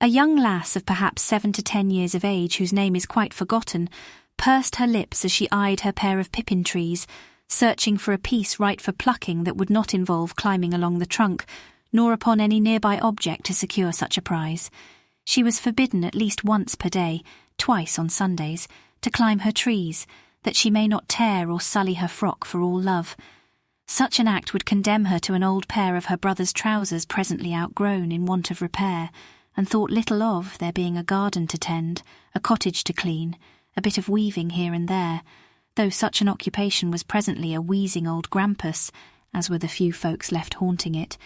A young lass of perhaps 7 to 10 years of age, whose name is quite forgotten, pursed her lips as she eyed her pair of pippin trees, searching for a piece ripe for plucking that would not involve climbing along the trunk, nor upon any nearby object to secure such a prize. She was forbidden at least once per day, twice on Sundays, to climb her trees, that she may not tear or sully her frock for all love. Such an act would condemn her to an old pair of her brother's trousers presently outgrown in want of repair, and thought little of there being a garden to tend, a cottage to clean, a bit of weaving here and there, though such an occupation was presently a wheezing old grampus, as were the few folks left haunting it,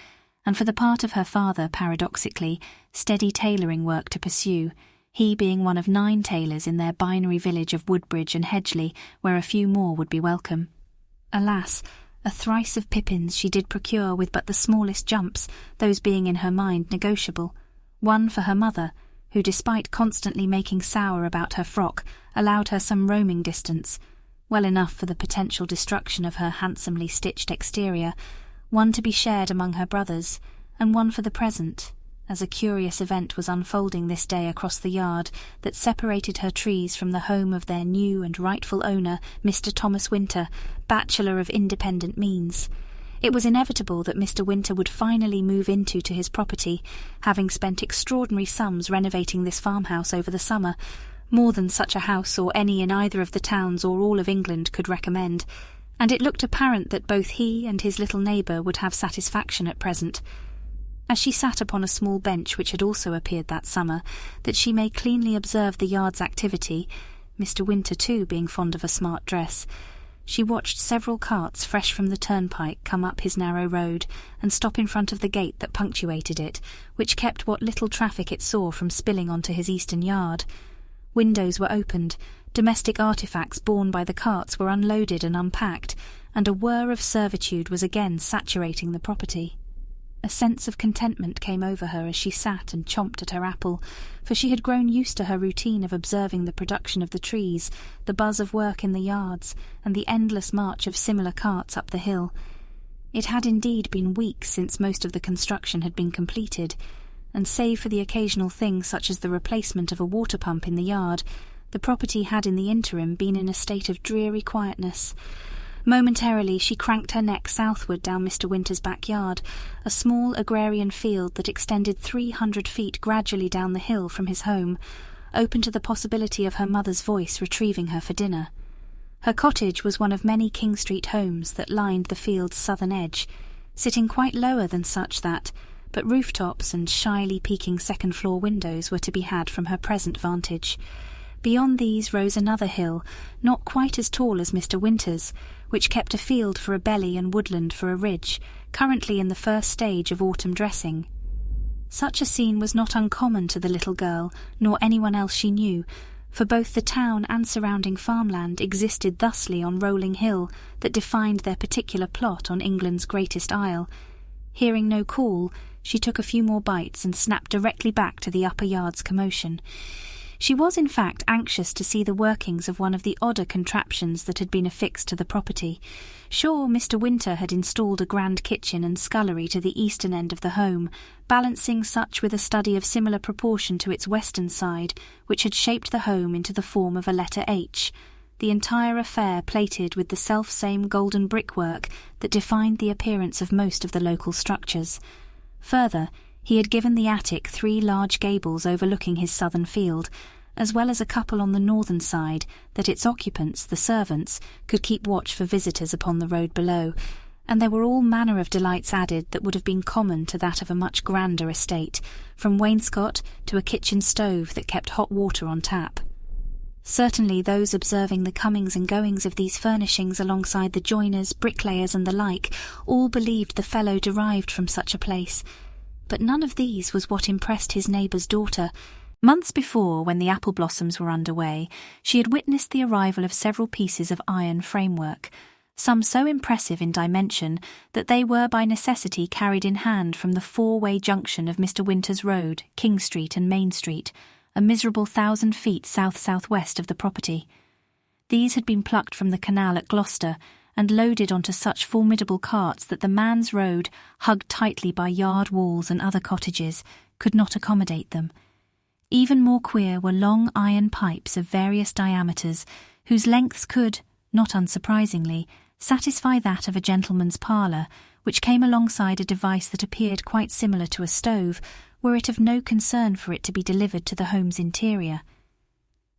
and for the part of her father, paradoxically, steady tailoring work to pursue, he being one of 9 tailors in their binary village of Woodbridge and Hedgely, where a few more would be welcome. Alas, a thrice of pippins she did procure with but the smallest jumps, those being in her mind negotiable. One for her mother, who, despite constantly making sour about her frock, allowed her some roaming distance, well enough for the potential destruction of her handsomely stitched exterior, one to be shared among her brothers, and one for the present, as a curious event was unfolding this day across the yard that separated her trees from the home of their new and rightful owner, Mr. Thomas Winter, bachelor of independent means. It was inevitable that Mr. Winter would finally move into his property, having spent extraordinary sums renovating this farmhouse over the summer, more than such a house or any in either of the towns or all of England could recommend, and it looked apparent that both he and his little neighbour would have satisfaction at present. As she sat upon a small bench which had also appeared that summer, that she may cleanly observe the yard's activity, Mr. Winter too being fond of a smart dress, she watched several carts fresh from the turnpike come up his narrow road and stop in front of the gate that punctuated it, which kept what little traffic it saw from spilling onto his eastern yard. Windows were opened, domestic artefacts borne by the carts were unloaded and unpacked, and a whir of servitude was again saturating the property. A sense of contentment came over her as she sat and chomped at her apple, for she had grown used to her routine of observing the production of the trees, the buzz of work in the yards, and the endless march of similar carts up the hill. It had indeed been weeks since most of the construction had been completed, and save for the occasional thing such as the replacement of a water pump in the yard, the property had in the interim been in a state of dreary quietness. Momentarily she cranked her neck southward down Mr. Winter's backyard, a small agrarian field that extended 300 feet gradually down the hill from his home, open to the possibility of her mother's voice retrieving her for dinner. Her cottage was one of many King Street homes that lined the field's southern edge, sitting quite lower than such that, but rooftops and shyly peeking second-floor windows were to be had from her present vantage. Beyond these rose another hill, not quite as tall as Mr. Winter's, which kept a field for a belly and woodland for a ridge, currently in the first stage of autumn dressing. Such a scene was not uncommon to the little girl, nor anyone else she knew, for both the town and surrounding farmland existed thusly on rolling hill that defined their particular plot on England's greatest isle. Hearing no call, she took a few more bites and snapped directly back to the upper yard's commotion. She was in fact anxious to see the workings of one of the odder contraptions that had been affixed to the property. Sure, Mr. Winter had installed a grand kitchen and scullery to the eastern end of the home, balancing such with a study of similar proportion to its western side, which had shaped the home into the form of a letter H, the entire affair plated with the self-same golden brickwork that defined the appearance of most of the local structures. Further, he had given the attic 3 large gables overlooking his southern field, as well as a couple on the northern side, that its occupants, the servants, could keep watch for visitors upon the road below, and there were all manner of delights added that would have been common to that of a much grander estate, from wainscot to a kitchen stove that kept hot water on tap. Certainly those observing the comings and goings of these furnishings alongside the joiners, bricklayers, and the like, all believed the fellow derived from such a place. But none of these was what impressed his neighbour's daughter. Months before, when the apple blossoms were underway, she had witnessed the arrival of several pieces of iron framework, some so impressive in dimension that they were by necessity carried in hand from the 4-way junction of Mr. Winter's Road, King Street and Main Street, a miserable 1,000 feet south-southwest of the property. These had been plucked from the canal at Gloucester, and loaded onto such formidable carts that the man's road, hugged tightly by yard walls and other cottages, could not accommodate them. Even more queer were long iron pipes of various diameters, whose lengths could, not unsurprisingly, satisfy that of a gentleman's parlour, which came alongside a device that appeared quite similar to a stove, were it of no concern for it to be delivered to the home's interior.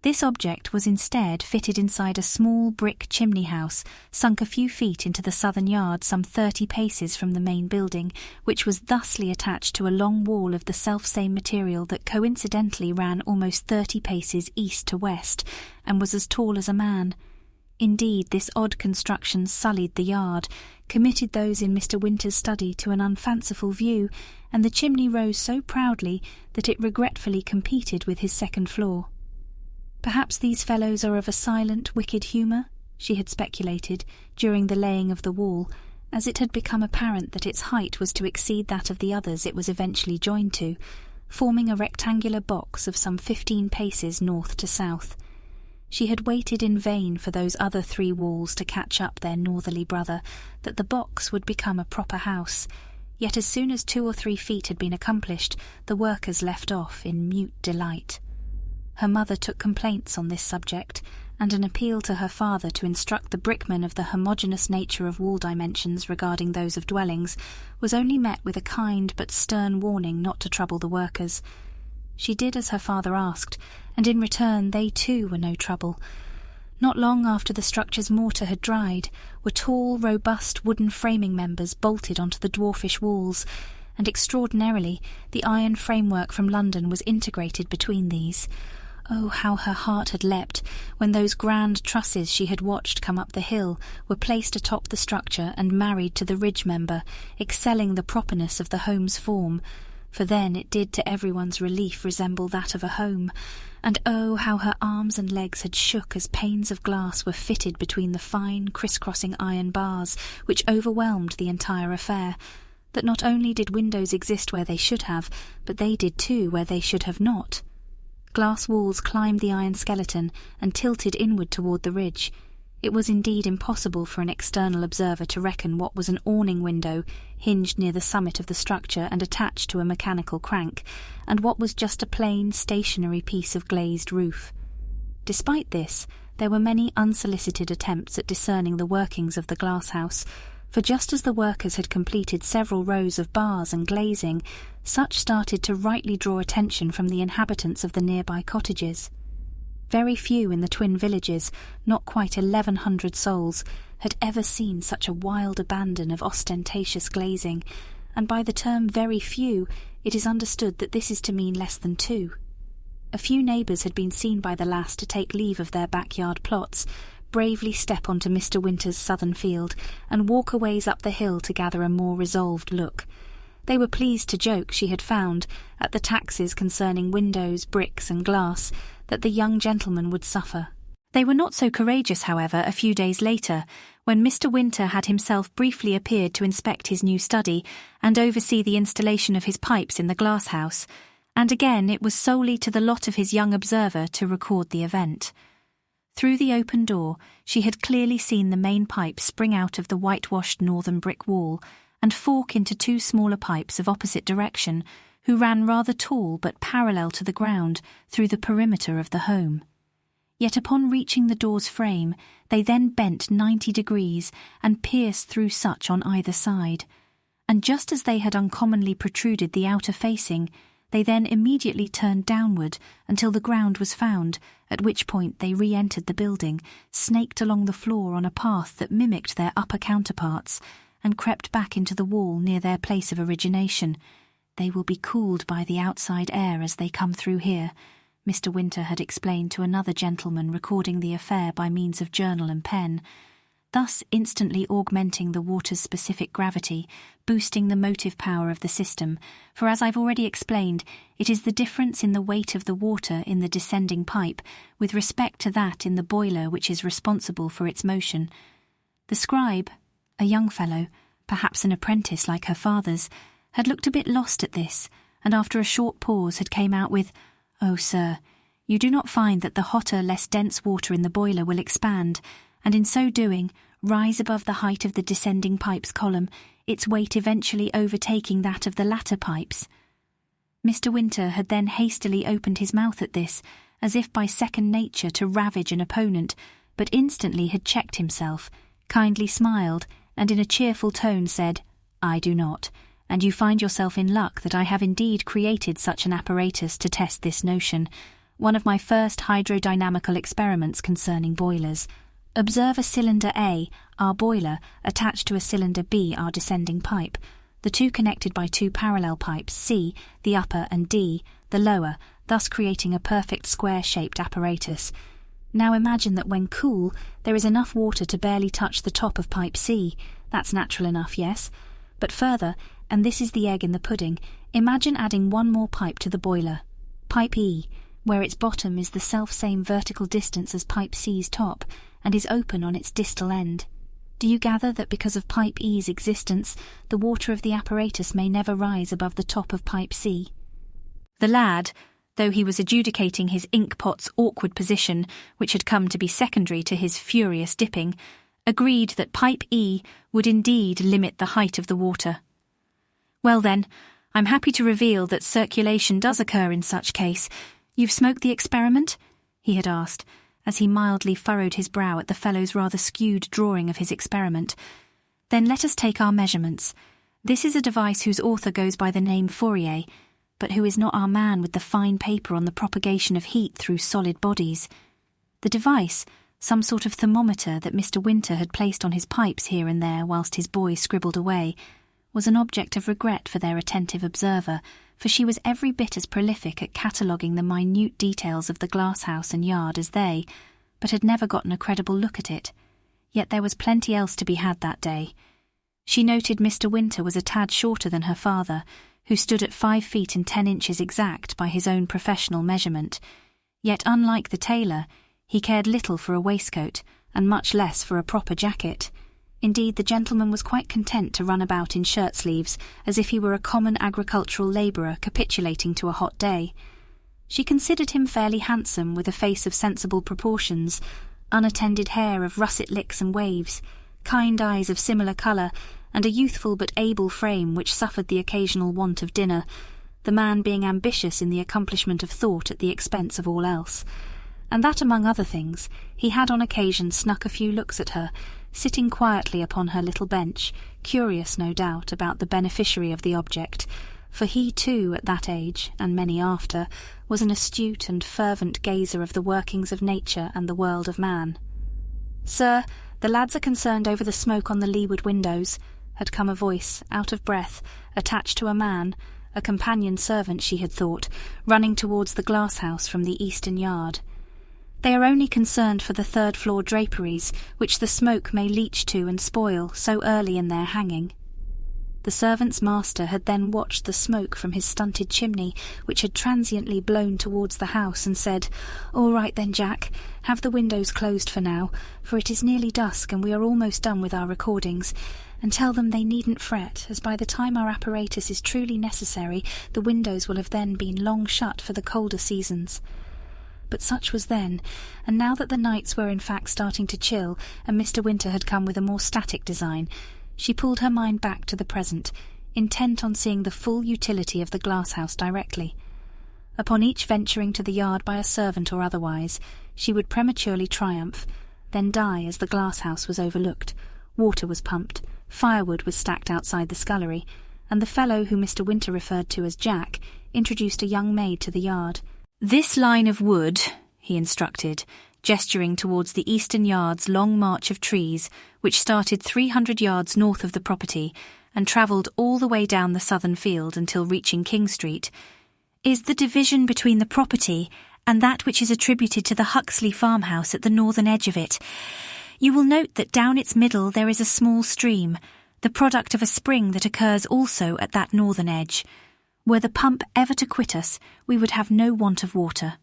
This object was instead fitted inside a small brick chimney house, sunk a few feet into the southern yard some 30 paces from the main building, which was thusly attached to a long wall of the self-same material that coincidentally ran almost 30 paces east to west, and was as tall as a man. Indeed, this odd construction sullied the yard, committed those in Mr. Winter's study to an unfanciful view, and the chimney rose so proudly that it regretfully competed with his second floor. Perhaps these fellows are of a silent, wicked humour, she had speculated, during the laying of the wall, as it had become apparent that its height was to exceed that of the others it was eventually joined to, forming a rectangular box of some 15 paces north to south. She had waited in vain for those other 3 walls to catch up their northerly brother, that the box would become a proper house, yet as soon as 2 or 3 feet had been accomplished, the workers left off in mute delight. Her mother took complaints on this subject, and an appeal to her father to instruct the brickmen of the homogeneous nature of wall dimensions regarding those of dwellings was only met with a kind but stern warning not to trouble the workers. She did as her father asked, and in return they too were no trouble. Not long after the structure's mortar had dried, were tall, robust wooden framing members bolted onto the dwarfish walls, and extraordinarily the iron framework from London was integrated between these. Oh, how her heart had leapt when those grand trusses she had watched come up the hill were placed atop the structure and married to the ridge member, excelling the properness of the home's form, for then it did to everyone's relief resemble that of a home, and oh, how her arms and legs had shook as panes of glass were fitted between the fine, criss-crossing iron bars which overwhelmed the entire affair, that not only did windows exist where they should have, but they did too where they should have not. Glass walls climbed the iron skeleton and tilted inward toward the ridge. It was indeed impossible for an external observer to reckon what was an awning window hinged near the summit of the structure and attached to a mechanical crank, and what was just a plain, stationary piece of glazed roof. Despite this, there were many unsolicited attempts at discerning the workings of the glass-house, for just as the workers had completed several rows of bars and glazing, such started to rightly draw attention from the inhabitants of the nearby cottages. Very few in the twin villages, not quite 1,100 souls, had ever seen such a wild abandon of ostentatious glazing, and by the term very few it is understood that this is to mean less than 2. A few neighbours had been seen by the lass to take leave of their backyard plots, bravely step onto Mr. Winter's southern field, and walk a ways up the hill to gather a more resolved look. They were pleased to joke, she had found, at the taxes concerning windows, bricks, and glass, that the young gentleman would suffer. They were not so courageous, however, a few days later, when Mr. Winter had himself briefly appeared to inspect his new study and oversee the installation of his pipes in the glass-house, and again it was solely to the lot of his young observer to record the event. Through the open door, she had clearly seen the main pipe spring out of the whitewashed northern brick wall and fork into 2 smaller pipes of opposite direction, who ran rather tall but parallel to the ground through the perimeter of the home. Yet upon reaching the door's frame, they then bent 90 degrees and pierced through such on either side, and just as they had uncommonly protruded the outer facing, they then immediately turned downward until the ground was found, at which point they re-entered the building, snaked along the floor on a path that mimicked their upper counterparts, and crept back into the wall near their place of origination. They will be cooled by the outside air as they come through here, Mr. Winter had explained to another gentleman recording the affair by means of journal and pen, thus instantly augmenting the water's specific gravity, boosting the motive power of the system, for as I've already explained, it is the difference in the weight of the water in the descending pipe with respect to that in the boiler which is responsible for its motion. The scribe, a young fellow, perhaps an apprentice like her father's, had looked a bit lost at this, and after a short pause had came out with, "Oh, sir, you do not find that the hotter, less dense water in the boiler will expand, and in so doing rise above the height of the descending pipe's column, its weight eventually overtaking that of the latter pipes?" Mr. Winter had then hastily opened his mouth at this, as if by second nature to ravage an opponent, but instantly had checked himself, kindly smiled, and in a cheerful tone said, "I do not, and you find yourself in luck that I have indeed created such an apparatus to test this notion, one of my first hydrodynamical experiments concerning boilers. Observe a cylinder A, our boiler, attached to a cylinder B, our descending pipe, the two connected by two parallel pipes, C, the upper, and D, the lower, thus creating a perfect square-shaped apparatus. Now imagine that when cool, there is enough water to barely touch the top of pipe C. That's natural enough, yes? But further, and this is the egg in the pudding, imagine adding one more pipe to the boiler, pipe E, where its bottom is the self-same vertical distance as pipe C's top, and is open on its distal end. Do you gather that because of pipe E's existence, the water of the apparatus may never rise above the top of pipe C?" The lad, though he was adjudicating his ink-pot's awkward position, which had come to be secondary to his furious dipping, agreed that pipe E would indeed limit the height of the water. "Well then, I'm happy to reveal that circulation does occur in such case. You've smoked the experiment?" he had asked, as he mildly furrowed his brow at the fellow's rather skewed drawing of his experiment. "Then let us take our measurements. This is a device whose author goes by the name Fourier, but who is not our man with the fine paper on the propagation of heat through solid bodies. The device, some sort of thermometer that Mr. Winter had placed on his pipes here and there whilst his boy scribbled away, was an object of regret for their attentive observer, for she was every bit as prolific at cataloguing the minute details of the glass-house and yard as they, but had never gotten a credible look at it. Yet there was plenty else to be had that day. She noted Mr. Winter was a tad shorter than her father, who stood at 5 feet and 10 inches exact by his own professional measurement. Yet unlike the tailor, he cared little for a waistcoat, and much less for a proper jacket. Indeed, the gentleman was quite content to run about in shirt-sleeves, as if he were a common agricultural labourer capitulating to a hot day. She considered him fairly handsome, with a face of sensible proportions, unattended hair of russet licks and waves, kind eyes of similar colour, and a youthful but able frame which suffered the occasional want of dinner, the man being ambitious in the accomplishment of thought at the expense of all else. And that, among other things, he had on occasion snuck a few looks at her, sitting quietly upon her little bench, curious, no doubt, about the beneficiary of the object, for he too, at that age, and many after, was an astute and fervent gazer of the workings of nature and the world of man. "Sir, the lads are concerned over the smoke on the leeward windows," had come a voice, out of breath, attached to a man, a companion servant she had thought, running towards the glass-house from the eastern yard. "They are only concerned for the third-floor draperies, which the smoke may leach to and spoil so early in their hanging." The servant's master had then watched the smoke from his stunted chimney, which had transiently blown towards the house, and said, "All right then, Jack, have the windows closed for now, for it is nearly dusk and we are almost done with our recordings, and tell them they needn't fret, as by the time our apparatus is truly necessary, the windows will have then been long shut for the colder seasons." But such was then, and now that the nights were in fact starting to chill, and Mr. Winter had come with a more static design, she pulled her mind back to the present, intent on seeing the full utility of the glass-house directly. Upon each venturing to the yard by a servant or otherwise, she would prematurely triumph, then die as the glass-house was overlooked, water was pumped, firewood was stacked outside the scullery, and the fellow whom Mr. Winter referred to as Jack introduced a young maid to the yard. "This line of wood," he instructed, gesturing towards the eastern yard's long march of trees, which started 300 yards north of the property and travelled all the way down the southern field until reaching King Street, "is the division between the property and that which is attributed to the Huxley farmhouse at the northern edge of it. You will note that down its middle there is a small stream, the product of a spring that occurs also at that northern edge. Were the pump ever to quit us, we would have no want of water."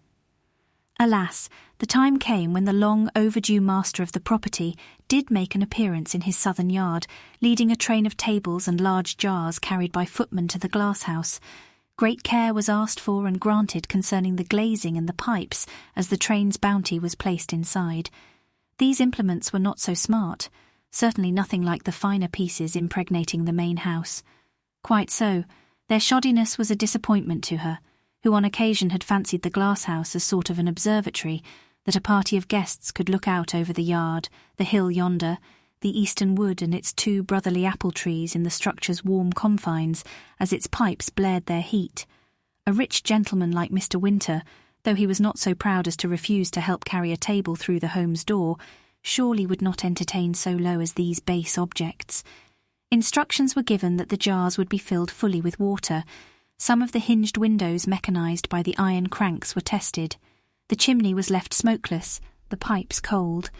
Alas, the time came when the long overdue master of the property did make an appearance in his southern yard, leading a train of tables and large jars carried by footmen to the glass-house. Great care was asked for and granted concerning the glazing and the pipes as the train's bounty was placed inside. These implements were not so smart, certainly nothing like the finer pieces impregnating the main house. Quite so, Their shoddiness was a disappointment to her, who on occasion had fancied the glasshouse as sort of an observatory, that a party of guests could look out over the yard, the hill yonder, the eastern wood and its 2 brotherly apple trees in the structure's warm confines, as its pipes blared their heat. A rich gentleman like Mr. Winter, though he was not so proud as to refuse to help carry a table through the home's door, surely would not entertain so low as these base objects. Instructions were given that the jars would be filled fully with water. Some of the hinged windows mechanised by the iron cranks were tested. The chimney was left smokeless, the pipes cold,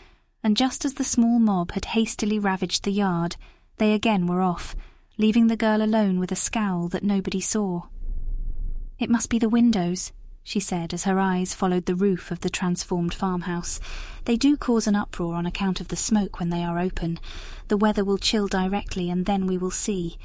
and just as the small mob had hastily ravaged the yard, they again were off, leaving the girl alone with a scowl that nobody saw. "It must be the windows," she said as her eyes followed the roof of the transformed farmhouse. "They do cause an uproar on account of the smoke when they are open. The weather will chill directly and then we will see.